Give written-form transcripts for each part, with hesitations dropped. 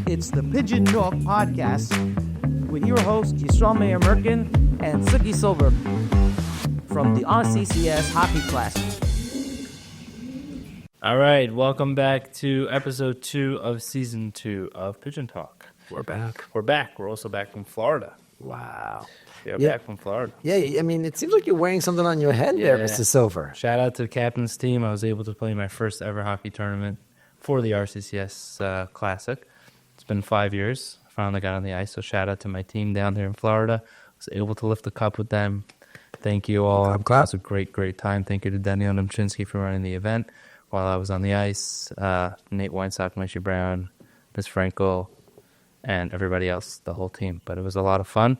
It's the Pigeon Talk podcast with your hosts, Yisrael Mayer Merkin and Suki Silver from the RCCS Hockey Classic. All right, welcome back to episode 2 of season 2 of Pigeon Talk. We're back. We're also back from Florida. Wow. Back from Florida. Yeah, I mean, it seems like you're wearing something on your head there, Mr. Silver. Shout out to the captain's team. I was able to play my first ever hockey tournament for the RCCS Classic. It's been 5 years. I finally got on the ice, so shout out to my team down there in Florida. I was able to lift the cup with them. Thank you all. It was a great time. Thank you to Daniel Nemchinsky for running the event while I was on the ice. Nate Weinstock, Maishi Brown, Ms. Frankel, and everybody else, the whole team. But it was a lot of fun.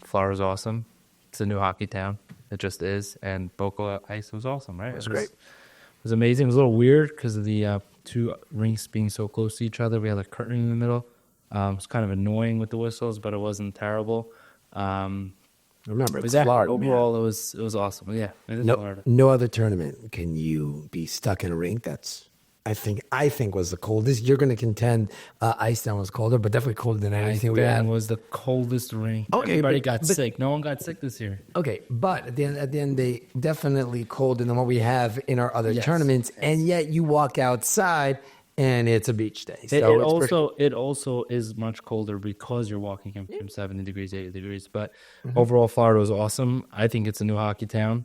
Florida's awesome. It's a new hockey town. It just is. And Boca Ice was awesome, right? It was great. It was amazing. It was a little weird because of the two rinks being so close to each other. We had a curtain in the middle. It was kind of annoying with the whistles, but it wasn't terrible. Remember, it's Florida. Overall, it was awesome. Yeah, it is Florida. No other tournament can you be stuck in a rink that's I think was the coldest. You're going to contend Ice Down was colder, but definitely colder than anything we had. Was the coldest rink. Okay, everybody got sick. No one got sick this year. Okay, but at the end, they definitely colder than what we have in our other tournaments, and yet you walk outside and it's a beach day. So it also is much colder because you're walking from 70 degrees, 80 degrees. But overall, Florida was awesome. I think it's a new hockey town.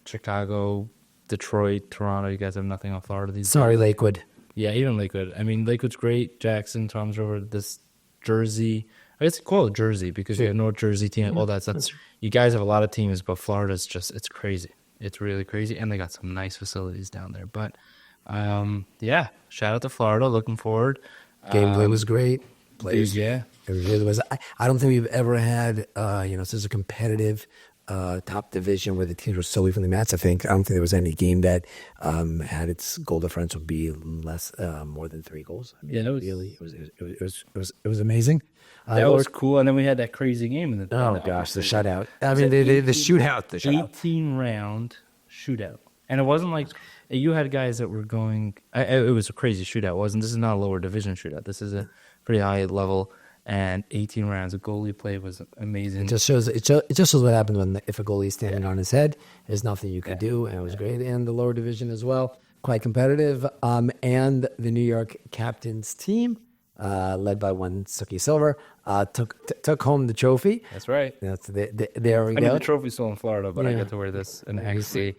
Chicago, Detroit, Toronto, you guys have nothing on Florida these days. Sorry, Lakewood. Yeah, even Lakewood. I mean, Lakewood's great. Jackson, Tom's River, this Jersey. I guess you call it Jersey because you have North Jersey team, all that stuff. You guys have a lot of teams, but Florida's just, it's crazy. It's really crazy. And they got some nice facilities down there. But, shout out to Florida. Looking forward. Gameplay was great. Players, yeah. It really was. I don't think we've ever had, such a competitive top division where the teams were so evenly matched. I don't think there was any game that had its goal differential be less more than 3 goals. I mean, it was amazing. That was cool. And then we had that crazy game in the the shutout. I mean, the shootout. The 18-round shootout, and it wasn't like you had guys that were going. It was a crazy shootout. This is not a lower division shootout. This is a pretty high level. And 18 rounds, the goalie play was amazing. It just shows what happens if a goalie is standing on his head. There's nothing you can do, and it was great. And the lower division as well, quite competitive. And the New York captains team, led by one Suki Silver, took home the trophy. That's right. There we go. The trophy's still in Florida, but I get to wear this in XC.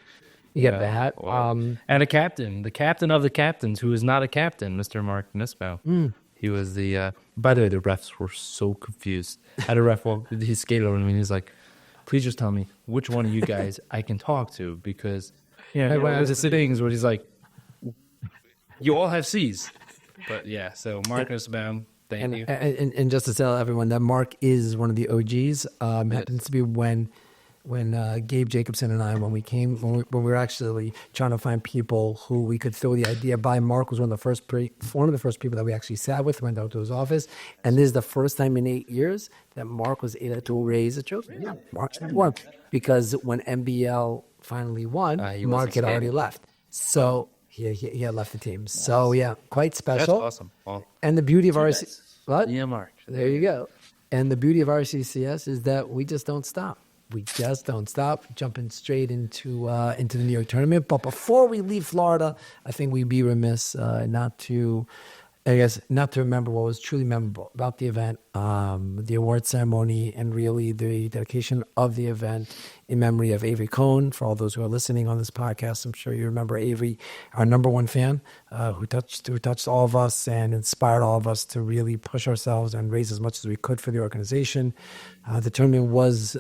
You get that. Wow. And the captain of the captains, who is not a captain, Mr. Mark Nisbau. He was the. By the way, the refs were so confused. Had a ref walk, he skated over to me and he's like, "Please just tell me which one of you guys I can talk to because there's things where he's like, you all have C's." But yeah, so Mark Nisbau, thank you. And just to tell everyone that Mark is one of the OGs. Happens to be when Gabe Jacobson and I, when we were actually trying to find people who we could throw the idea by, Mark was one of the first people that we actually sat with, went out to his office, and this is the first time in 8 years that Mark was able to raise a trophy. Yeah, Mark won because when NBL finally won, Mark had already left, so he had left the team. So yeah, quite special. That's awesome. Well, and the beauty of RCCS, yeah, Mark. There you go. And the beauty of RCCS is that we just don't stop. We just don't stop, jumping straight into the New York tournament. But before we leave Florida, I think we'd be remiss not to remember what was truly memorable about the event, the award ceremony, and really the dedication of the event in memory of Avery Cohn. For all those who are listening on this podcast, I'm sure you remember Avery, our number one fan, who touched all of us and inspired all of us to really push ourselves and raise as much as we could for the organization. The tournament was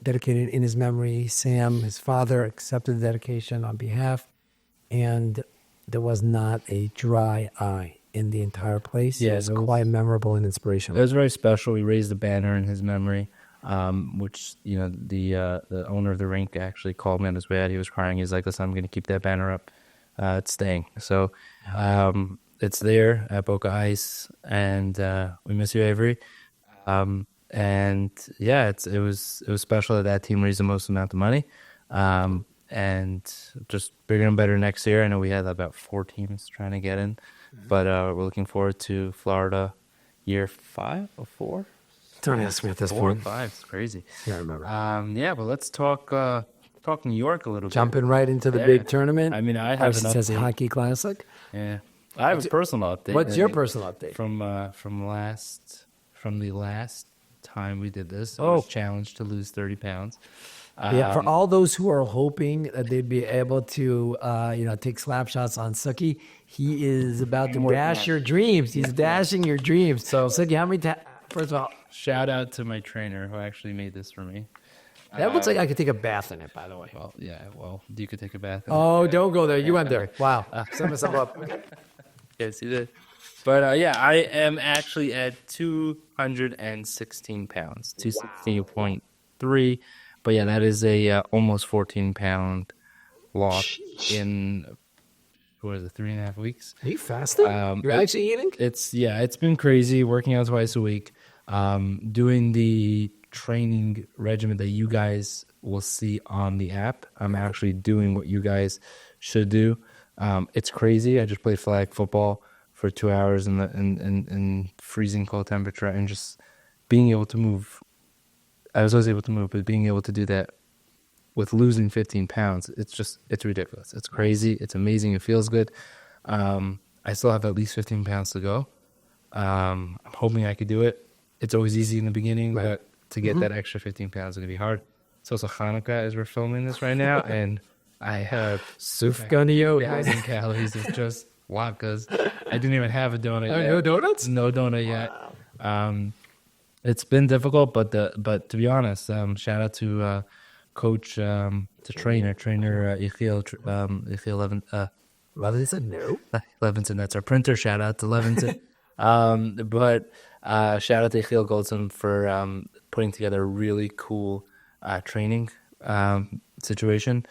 dedicated in his memory. Sam, his father, accepted the dedication on behalf, and there was not a dry eye in the entire place. Yeah, it was quite memorable and inspirational. It was very special. We raised a banner in his memory, which the owner of the rink actually called me on his way out. He was crying. He's like, "Listen, I'm going to keep that banner up. It's staying." So it's there at Boca Ice, and we miss you, Avery. And yeah, it was special that team raised the most amount of money. and just bigger and better next year. I know we had about 4 teams trying to get in, but we're looking forward to Florida year 5 or 4. Don't ask me at this 4 or point. 5. It's crazy. Yeah, I remember. Yeah, but let's talk New York a little bit. Jumping right into the Yeah. big tournament. I mean, I have an RCCS update. Hockey Classic. Yeah, I have a personal update. What's your personal update? from the last time we did this? I Oh. was challenged to lose 30 pounds. Yeah, for all those who are hoping that they'd be able to, take slap shots on Suki, he is about to dash your dreams. He's dashing your dreams. So, Suki, how many first of all, Shout out to my trainer who actually made this for me. that looks like I could take a bath in it, by the way. Well, yeah, you could take a bath. In it. Oh, don't go there. You went there. Wow. Set myself up. Yes, you did. But I am actually at 216 pounds, 216.3. But yeah, that is a almost 14-pound loss in 3.5 weeks. Are you fasting? You're actually eating? It's been crazy working out twice a week, doing the training regimen that you guys will see on the app. I'm actually doing what you guys should do. It's crazy. I just played flag football for 2 hours in freezing cold temperature and just being able to move. I was always able to move, but being able to do that with losing 15 pounds, it's ridiculous. It's crazy. It's amazing. It feels good. I still have at least 15 pounds to go. I'm hoping I could do it. It's always easy in the beginning, but to get that extra 15 pounds is going to be hard. It's also Hanukkah as we're filming this right now, and I have Sufganiyot. 1,000 calories of just latkes. I didn't even have a donut yet. No donuts? No donut yet. It's been difficult, but to be honest, shout out to coach, to trainer Yechiel Levinson? No. Levinson. That's our printer. Shout out to Levinson. But shout out to Yechiel Goldson for putting together a really cool training situation.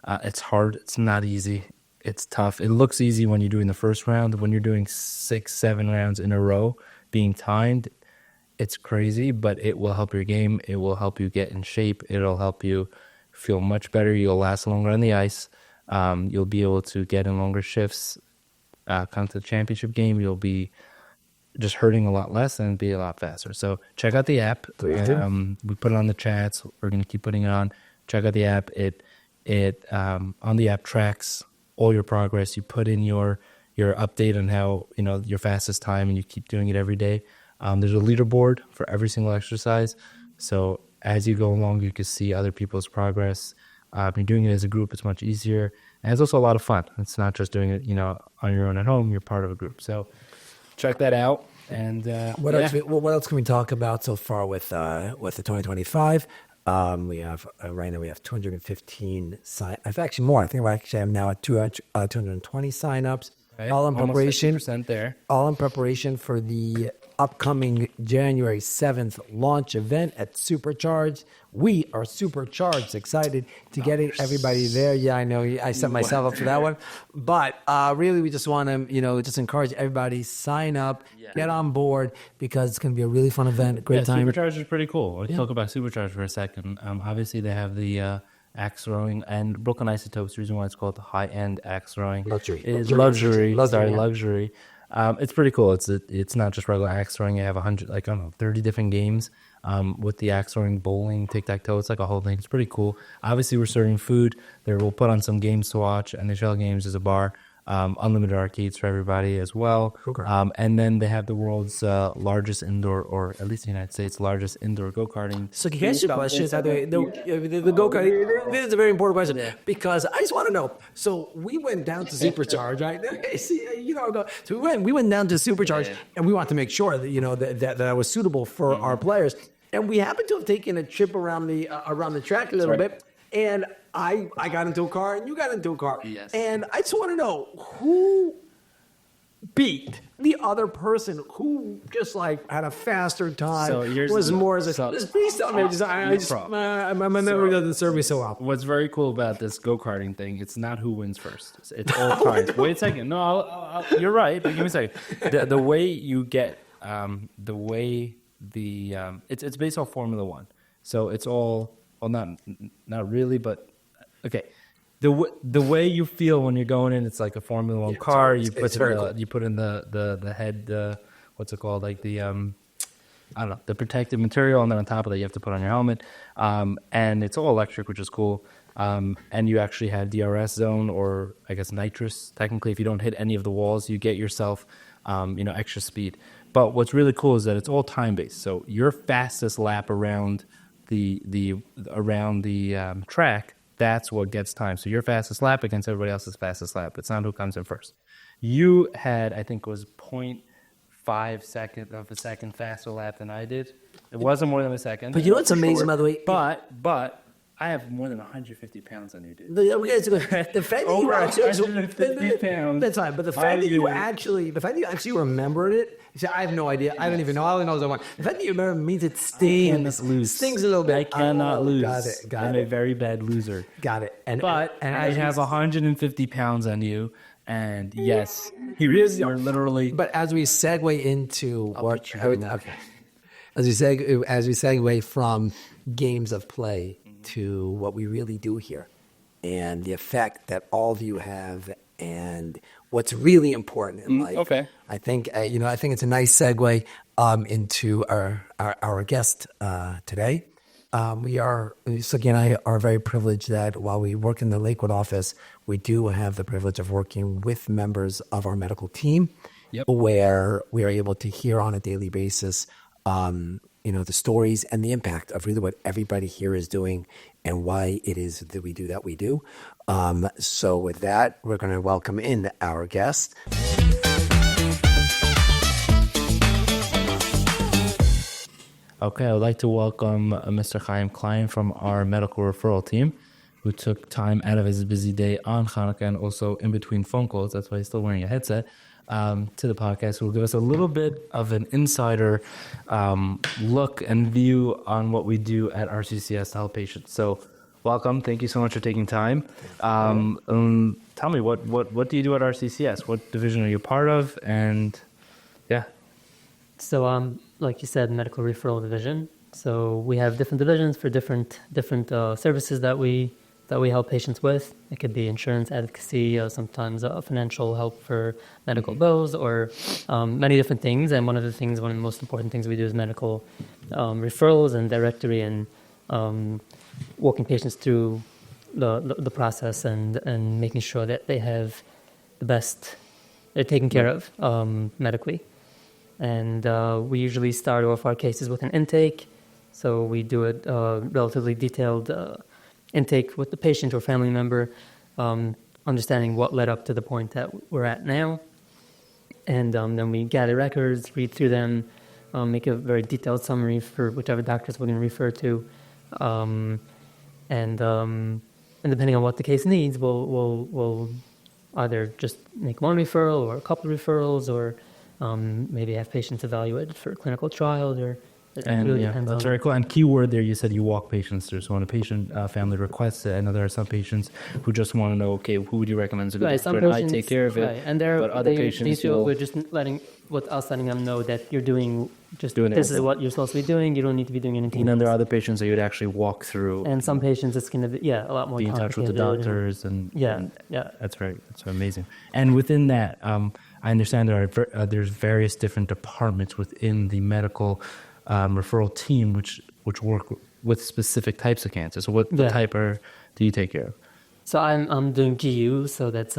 It's hard. It's not easy. It's tough. It looks easy when you're doing the first round. When you're doing 6-7 rounds in a row, being timed, it's crazy, but it will help your game. It will help you get in shape. It'll help you feel much better. You'll last longer on the ice. You'll be able to get in longer shifts. Come to the championship game, you'll be just hurting a lot less and be a lot faster. So check out the app. Please do. We put it on the chats. We're going to keep putting it on. Check out the app. It on the app tracks all your progress. You put in your update on how, your fastest time, and you keep doing it every day. There's a leaderboard for every single exercise. So as you go along, you can see other people's progress. You're doing it as a group, it's much easier. And it's also a lot of fun. It's not just doing it, on your own at home. You're part of a group. So check that out. And What else can we talk about so far with the 2025? We have right now we have 215 I've actually more. I think I actually have now at 220 signups. Okay. All in Almost preparation. 50% there. All in preparation for the upcoming January 7th launch event at Supercharged. We are supercharged, excited to get everybody there. Yeah, I know I set myself up for that one. But really, we just want to, just encourage everybody, sign up, get on board, because it's going to be a really fun event, a great time. Supercharged is pretty cool. Let's talk about Supercharged for a second. Obviously, they have the axe throwing and Brooklyn Isotopes. The reason why it's called the high-end axe throwing Luxury. is luxury. Luxury, yeah. Luxury. It's pretty cool. It's not just regular axe throwing. You have 30 different games with the axe throwing, bowling, tic-tac-toe. It's like a whole thing. It's pretty cool. Obviously, we're serving food. There, we'll put on some games to watch. NHL games is a bar. Unlimited arcades for everybody as well. Okay. And then they have the world's largest indoor, or at least the United States' largest indoor go-karting. So can I ask you a question? The go-kart, this is a very important question, because I just want to know. So we went down to Supercharge, right? So we went down to Supercharge, and we wanted to make sure that, that was suitable for our players. And we happened to have taken a trip around the track a little bit, and I got into a car, and you got into a car. Yes. And I just want to know who beat the other person, who just had a faster time, was more. Please tell me. My memory doesn't serve me so well. What's very cool about this go-karting thing, it's not who wins first. It's all times. Wait a second. No, you're right, but give me a second. The way you get, it's based on Formula One. So it's all, well, not really, but okay. the way you feel when you're going in, it's like a Formula One car. You put very cool. you put in the head, what's it called, like the I don't know, the protective material, and then on top of that you have to put on your helmet. And it's all electric, which is cool. And you actually have DRS zone, or I guess nitrous. Technically, if you don't hit any of the walls, you get yourself extra speed. But what's really cool is that it's all time based. So your fastest lap around the track, that's what gets time. So your fastest lap against everybody else's fastest lap. It's not who comes in first. You had, I think it was 0.5 second of a second faster lap than I did. It wasn't more than a second. But you know what's amazing, by the way? But I have more than 150 pounds on you, dude. The fact that you Over actually 150 pounds. That's fine. But the fact that you actually remembered it. See, I have no idea. I don't even know. All I know is I won. The fact that you remember means it stings. Stings a little bit. I cannot lose. Got I'm it. a very bad loser. Got it. And I have 150 pounds on you, and yes, you're literally. But as we segue into as we segue from games of play to what we really do here, and the effect that all of you have, and what's really important in life. Okay. I think it's a nice segue into our guest today. Suki and I are very privileged that while we work in the Lakewood office, we do have the privilege of working with members of our medical team, where we are able to hear on a daily basis, the stories and the impact of really what everybody here is doing and why it is that we do that we do. So with that, we're going to welcome in our guest. Okay, I would like to welcome Mr. Chaim Klein from our medical referral team, who took time out of his busy day on Hanukkah and also in between phone calls, that's why he's still wearing a headset, to the podcast, who will give us a little bit of an insider look and view on what we do at RCCS to help patients. So welcome. Thank you so much for taking time. Tell me, what do you do at RCCS? What division are you part of? And yeah. So, like you said, medical referral division. So we have different divisions for different services that we help patients with. It could be insurance advocacy, sometimes financial help for medical bills, or many different things. And one of the most important things we do is medical referrals and directory, and walking patients through the process and making sure that they have they're taken care of medically. And we usually start off our cases with an intake. So we do a relatively detailed intake with the patient or family member, understanding what led up to the point that we're at now. And then we gather records, read through them, make a very detailed summary for whichever doctors we're going to refer to. And depending on what the case needs, we'll either just make one referral or a couple of referrals, or maybe have patients evaluated for clinical trials, or that's very cool. And keyword there, you said you walk patients through. So when a patient family requests it, I know there are some patients who just want to know, okay, who would you recommend to go to? I take care of it. Right. And other patients we're just letting them know that you're doing this is what you're supposed to be doing. You don't need to be doing anything. And then there are other patients that you'd actually walk through. And some patients, it's going to be a lot more. Be in touch with the doctors and that's amazing. And within that, I understand there's various different departments within the medical referral team which work with specific types of cancer. So what type do you take care of? So I'm doing GU, so that's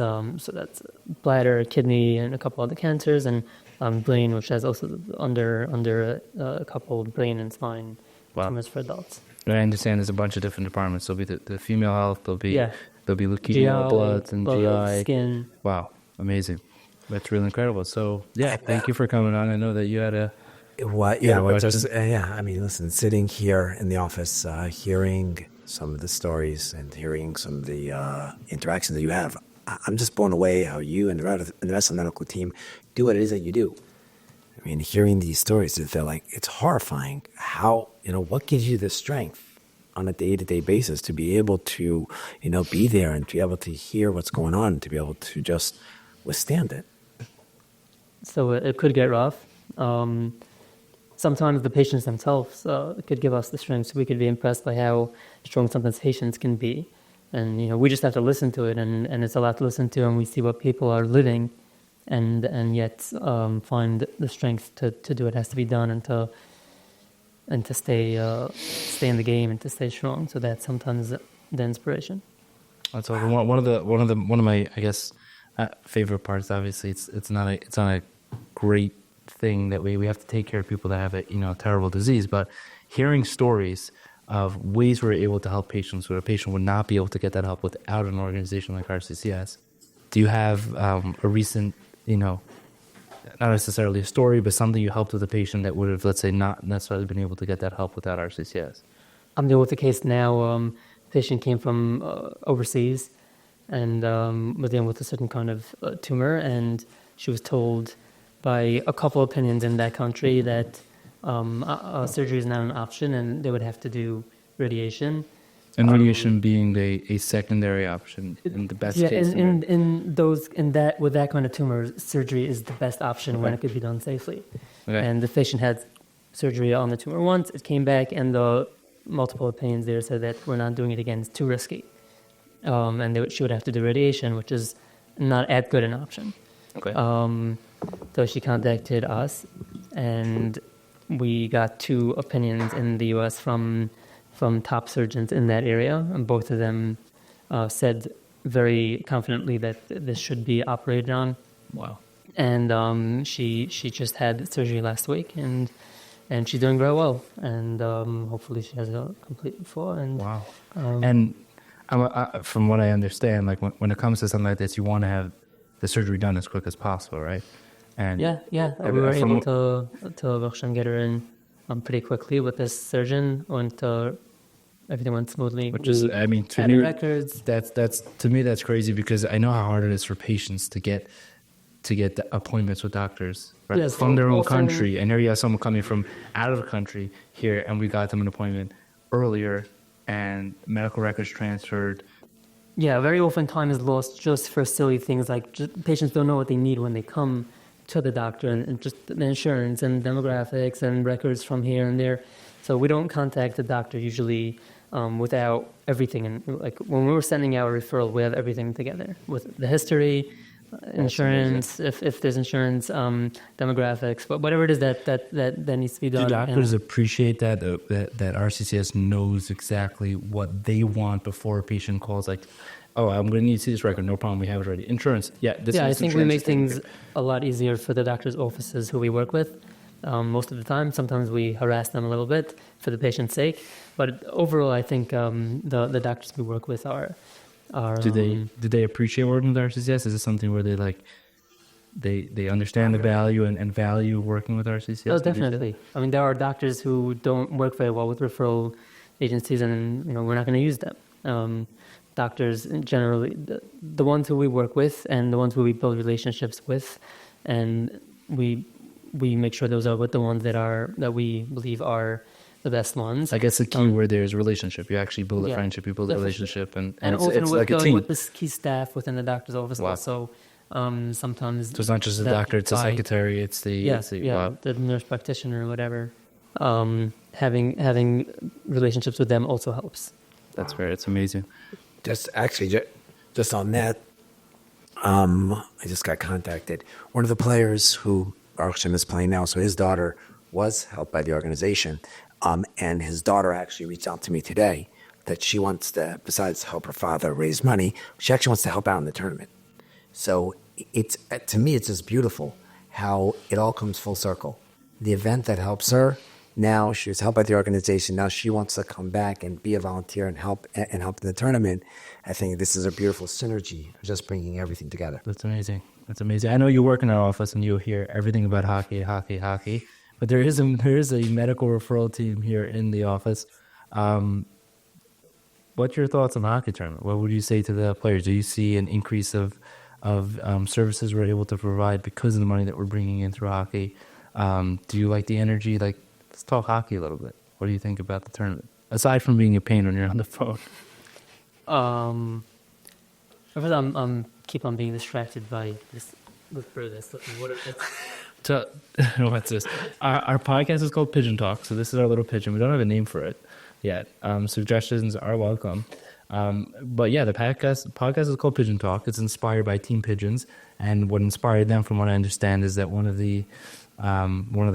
bladder, kidney, and a couple other cancers, and brain, which has also under a couple brain and spine tumors for adults. I understand there's a bunch of different departments. There'll be the female health. There'll be leukemia, bloods, and GI, skin. Wow, amazing! That's really incredible. So thank you for coming on. I know that you had a. Listen, sitting here in the office, hearing some of the stories and hearing some of the interactions that you have, I'm just blown away how you and the rest of the medical team do what it is that you do. I mean, hearing these stories, it's horrifying how, what gives you the strength on a day-to-day basis to be able to, be there and to be able to hear what's going on and to be able to just withstand it. So it could get rough. Sometimes the patients themselves could give us the strength, so we could be impressed by how strong sometimes patients can be. and we just have to listen to it, and it's a lot to listen to, and we see what people are living, and yet find the strength to do what has to be done, and to stay in the game and to stay strong. So that's sometimes the inspiration. That's one of my, I guess, favorite parts. Obviously, it's not a great thing that we have to take care of people that have a terrible disease, but hearing stories of ways we're able to help patients where a patient would not be able to get that help without an organization like RCCS. Do you have a recent, not necessarily a story, but something you helped with a patient that would have, let's say, not necessarily been able to get that help without RCCS? I'm dealing with a case now. Patient came from overseas and was dealing with a certain kind of tumor, and she was told by a couple opinions in that country that surgery is not an option, and they would have to do radiation. And radiation being a secondary option in the best case. With that kind of tumor, surgery is the best option when it could be done safely. Okay. And the patient had surgery on the tumor once, it came back, and the multiple opinions there said that we're not doing it again, it's too risky. And she would have to do radiation, which is not as good an option. Okay. So she contacted us, and we got 2 opinions in the U.S. from top surgeons in that area, and both of them said very confidently that this should be operated on. Wow. And she just had surgery last week, and she's doing very well, and hopefully she has a complete fall. And wow. And from what I understand, like when it comes to something like this, you want to have the surgery done as quick as possible, right? And yeah, we were able to get her in pretty quickly with this surgeon. Everything went smoothly. Which is, I mean, to Added me, records. That's to me that's crazy, because I know how hard it is for patients to get the appointments with doctors, right? Yes, from their own often- country. And here you have someone coming from out of the country here, and we got them an appointment earlier, and medical records transferred. Yeah, very often time is lost just for silly things like patients don't know what they need when they come to the doctor, and just the insurance and demographics and records from here and there. So we don't contact the doctor usually without everything. And like when we were sending out a referral, we have everything together with the history, insurance, if there's insurance, demographics, but whatever it is that needs to be done. Do doctors appreciate that RCCS knows exactly what they want before a patient calls? Like, oh, I'm going to need to see this record. No problem. We have it already. Insurance. Yeah. I think we make things a lot easier for the doctor's offices who we work with. Most of the time, sometimes we harass them a little bit for the patient's sake. But overall, I think the doctors we work with are do they appreciate working with RCCS? Is it something where they understand the value and value working with RCCS? Oh, definitely. I mean, there are doctors who don't work very well with referral agencies, and we're not going to use them. Doctors generally, the ones who we work with and the ones who we build relationships with, and we make sure those are with the ones that we believe are the best ones. I guess the key word there is relationship. You actually build a friendship, you build a relationship, and it's like a team. With the key staff within the doctor's office. Wow. Also, sometimes so it's not just the doctor; it's the secretary, it's the wow. The nurse practitioner or whatever. Having relationships with them also helps. That's fair. It's amazing. Just on that, I just got contacted. One of the players who Arshim is playing now, so his daughter was helped by the organization, and his daughter actually reached out to me today that she wants to, besides help her father raise money, she actually wants to help out in the tournament. So it's, to me, it's just beautiful how it all comes full circle. The event that helps her, now she was helped by the organization. Now she wants to come back and be a volunteer and help in the tournament. I think this is a beautiful synergy of just bringing everything together. That's amazing. That's amazing. I know you work in our office and you'll hear everything about hockey. But there is a medical referral team here in the office. What's your thoughts on the hockey tournament? What would you say to the players? Do you see an increase of services we're able to provide because of the money that we're bringing in through hockey? Do you like the energy? Like, let's talk hockey a little bit. What do you think about the tournament? Aside from being a pain when you're on the phone. First, I'm keep on being distracted by this. Look through this. What's this? Our podcast is called Pigeon Talk, so this is our little pigeon. We don't have a name for it yet. Suggestions are welcome. But yeah, the podcast is called Pigeon Talk. It's inspired by Team Pigeons, and what inspired them, from what I understand, is that one of the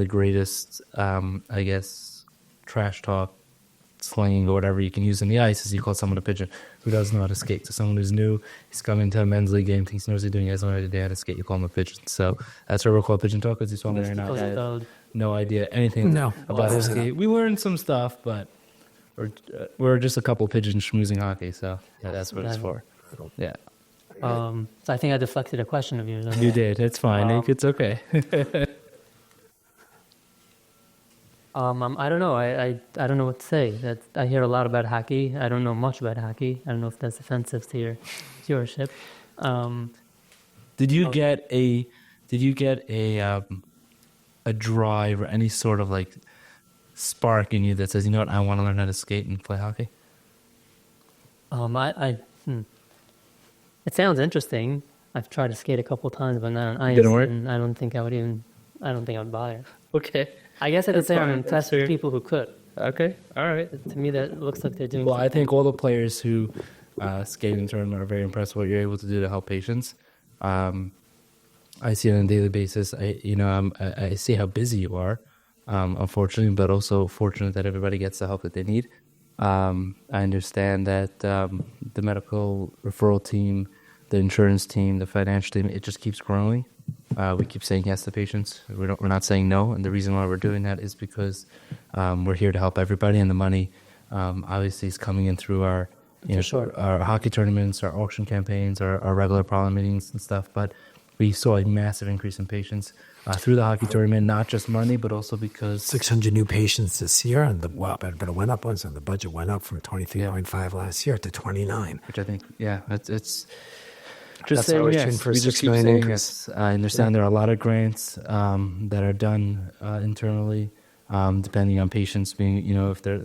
greatest, I guess, trash talk, slang, or whatever you can use in the ice is you call someone a pigeon who doesn't know how to skate. So someone who's new, he's coming to a men's league game, thinks he knows what he's doing, he has no idea how to skate, you call him a pigeon. So that's why we're called Pigeon Talk, because you saw me right now. I had no idea anything about skate. We learned some stuff, but we're just a couple pigeons schmoozing hockey, so yeah, that's what it's for. Yeah. So I think I deflected a question of yours. You did. It's fine. It's okay. I don't know. I don't know what to say. That I hear a lot about hockey. I don't know much about hockey. I don't know if that's offensive to your viewership. Did you get a drive or any sort of like spark in you that says, you know what, I want to learn how to skate and play hockey? It sounds interesting. I've tried to skate a couple times, but not on ice. Didn't work? And I don't think I would bother. Okay. I guess I could say I'm impressed with people who could. Okay. All right. To me, that looks like they're doing. Well, I think all the players who skate in tournament are very impressed with what you're able to do to help patients. I see it on a daily basis. I see how busy you are, unfortunately, but also fortunate that everybody gets the help that they need. I understand that the medical referral team, the insurance team, the financial team, it just keeps growing. We keep saying yes to patients. We're not saying no, and the reason why we're doing that is because we're here to help everybody, and the money obviously is coming in through our our hockey tournaments, our auction campaigns, our regular problem meetings and stuff. But we saw a massive increase in patients through the hockey tournament, not just money, but also because 600 new patients this year, and but it went up once, and the budget went up from 23.5 last year to 29. Which I think, it's That's just saying always yes. been for We 6 just keep million saying increase. yes. I understand there are a lot of grants that are done internally, depending on patients being, if they're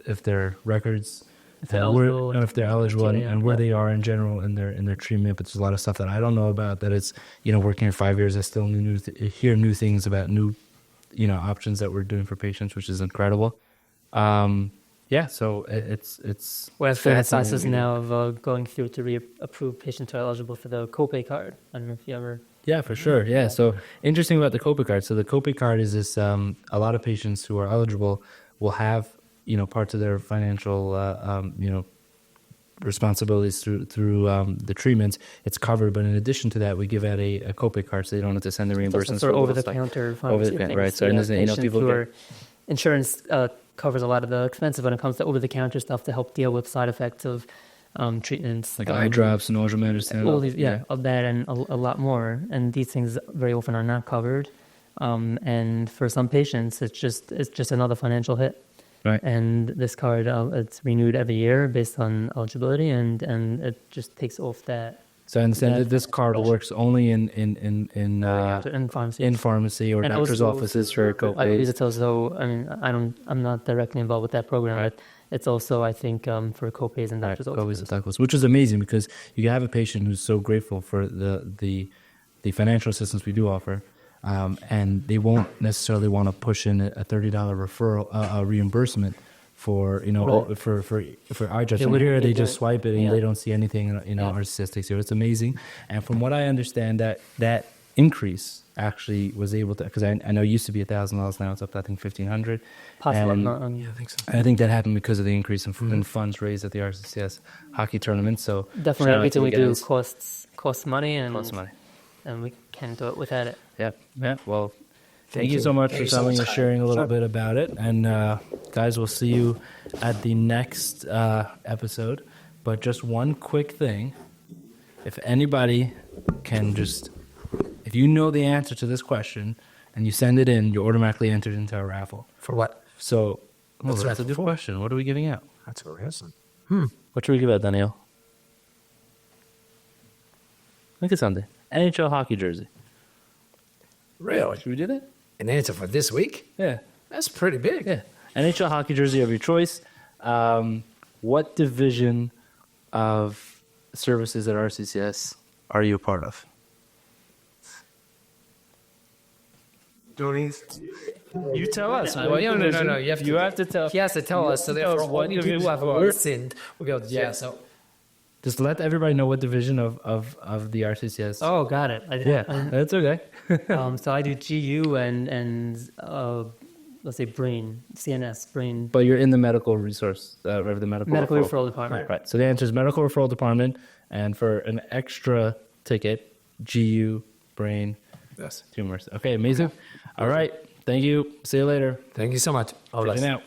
if their records. If they're eligible, if they're eligible and where they are in general in their treatment, but there's a lot of stuff that I don't know about. That it's working here 5 years, I still hear new things about new options that we're doing for patients, which is incredible. So it's we're in the process now of going through to reapprove patients who are eligible for the copay card. I don't know if you ever. Yeah, for sure. Yeah, so interesting about the copay card. So the copay card is this: a lot of patients who are eligible will have parts of their financial responsibilities through the treatments. It's covered, but in addition to that, we give out a copay card, so they don't have to send the reimbursements for over-the-counter pharmacy things. Right? So people who insurance covers a lot of the expenses when it comes to over-the-counter stuff to help deal with side effects of treatments like eye drops, nausea medicine, all these, of that and a lot more. And these things very often are not covered. And for some patients, it's just another financial hit. Right. And this card, it's renewed every year based on eligibility, and it just takes off that. So I understand that this card works only in pharmacy or and doctor's also, offices for copays. I believe it's also. I mean, I'm not directly involved with that program, but it's also, I think, for copays and doctor's offices. Which is amazing because you have a patient who's so grateful for the financial assistance we do offer. And they won't necessarily want to push in a $30 referral reimbursement for for eye drops. Here they just swipe it and they don't see anything our statistics here. It's amazing. And from what I understand, that increase actually was able to, because I know it used to be $1,000, now it's up to I think $1,500. Possibly. I think so. I think that happened because of the increase in funds raised at the RCCS hockey tournament. So definitely everything we do costs money and we can't do it without it. Yeah. Well, thank you so much for coming and sharing a little bit about it. And guys, we'll see you at the next episode. But just one quick thing. If anybody can if you know the answer to this question and you send it in, you're automatically entered into a raffle. For what? So, that's a good question. What are we giving out? That's what we're asking. What should we give out, Daniel? Think of something. NHL hockey jersey. Really? Should we do that? An answer for this week? Yeah. That's pretty big. Yeah. NHL hockey jersey of your choice. What division of services at RCCS are you a part of? You tell us. Well, what no. division- You have to, You have to tell. He has to tell us. So therefore, us what only people who have listened will be able to. Yeah. So Just let everybody know what division of the RCCS. Oh, got it. yeah, that's okay. So I do GU and let's say brain, CNS, brain, But you're in the medical resource, the medical referral department. Right. So the answer is medical referral department, and for an extra ticket, GU brain yes. tumors. Okay, amazing. All right. Thank you. See you later. Thank you so much. Checking out.